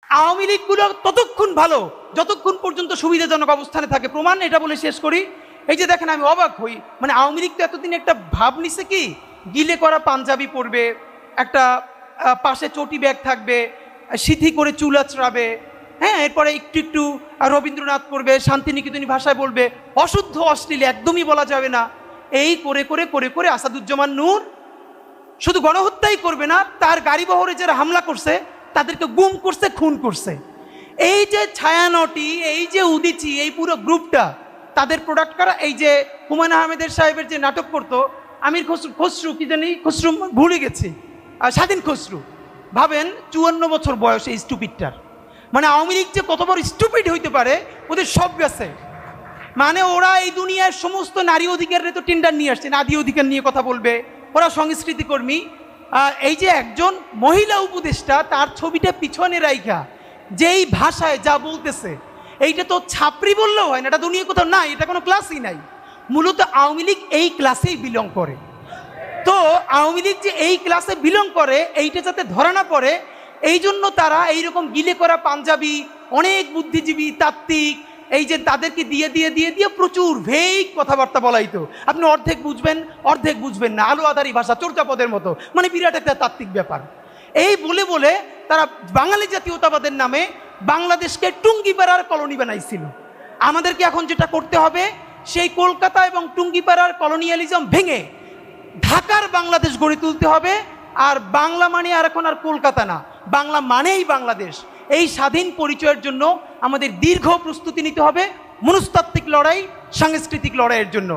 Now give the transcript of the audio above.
আওয়ামী লীগগুলো ততক্ষণ ভালো যতক্ষণ পর্যন্ত সুবিধাজনক অবস্থানে থাকে। প্রমাণ এটা বলে শেষ করি, এই যে দেখেন আমি অবাক হই, মানে আওয়ামী লীগ তো এতদিন একটা ভাব নিছে কি, গিলে করা পাঞ্জাবি পরবে, একটা পাশে চটি ব্যাগ থাকবে, সিথি করে চুল আঁচড়াবে, হ্যাঁ, এরপরে একটু একটু রবীন্দ্রনাথ করবে, শান্তিনিকেতনী ভাষায় বলবে, অশুদ্ধ অশ্লীল একদমই বলা যাবে না। এই করে করে করে করে আসাদুজ্জামান নূর শুধু গণহত্যাই করবে না, তার গাড়ি বহরে যারা হামলা করছে তাদেরকে গুম করছে, খুন করছে। এই যে ছায়ানটি, এই যে উদিচি, এই পুরো গ্রুপটা তাদের প্রোডাক্ট করা। এই যে হুমায়ুন আহমেদের সাহেবের যে নাটক করতো আমির খসরু কি জানি, খসরু ভুলে গেছি, স্বাধীন খসরু, ভাবেন 54 বছর বয়স এই স্টুপিডটার। মানে আওয়ামী লীগ যে কত বড় স্টুপিড হইতে পারে ওদের সব গেছে। মানে ওরা এই দুনিয়ার সমস্ত নারী অধিকারের তো টেন্ডার নিয়ে আসছে, নারী অধিকার নিয়ে কথা বলবে, ওরা সংস্কৃতি কর্মী। এই যে একজন মহিলা উপদেষ্টা তার ছবিটা পিছনে রাইখা যেই ভাষায় যা বলতেছে, এইটা তো ছাপরি বললেও হয় না, এটা দুনিয়া কোথাও নাই, এটা কোনো ক্লাসই নাই। মূলত আওয়ামী লীগ এই ক্লাসেই বিলং করে। তো আওয়ামী লীগ যে এই ক্লাসে বিলং করে এইটা যাতে ধরা না পড়ে, এই জন্য তারা এইরকম গিলে করা পাঞ্জাবি, অনেক বুদ্ধিজীবী তাত্ত্বিক, এই যে তাদেরকে দিয়ে দিয়ে দিয়ে দিয়ে প্রচুর ভেগ কথাবার্তা বলাইতো। আপনি অর্ধেক বুঝবেন অর্ধেক বুঝবেন না, আলো আধারি ভাষা, চর্যাপদের মতো, মানে বিরাট একটা তাত্ত্বিক ব্যাপার। এই বলে বলে তারা বাঙালি জাতীয়তাবাদের নামে বাংলাদেশকে টুঙ্গিপাড়ার কলোনি বানাইছিল। আমাদেরকে এখন যেটা করতে হবে, সেই কলকাতা এবং টুঙ্গিপাড়ার কলোনিয়ালিজম ভেঙে ঢাকার বাংলাদেশ গড়ে তুলতে হবে। আর বাংলা মানে আর এখন আর কলকাতা না, বাংলা মানেই বাংলাদেশ। এই স্বাধীন পরিচয়ের জন্য আমাদের দীর্ঘ প্রস্তুতি নিতে হবে, মনস্তাত্ত্বিক লড়াই, সাংস্কৃতিক লড়াইয়ের জন্য।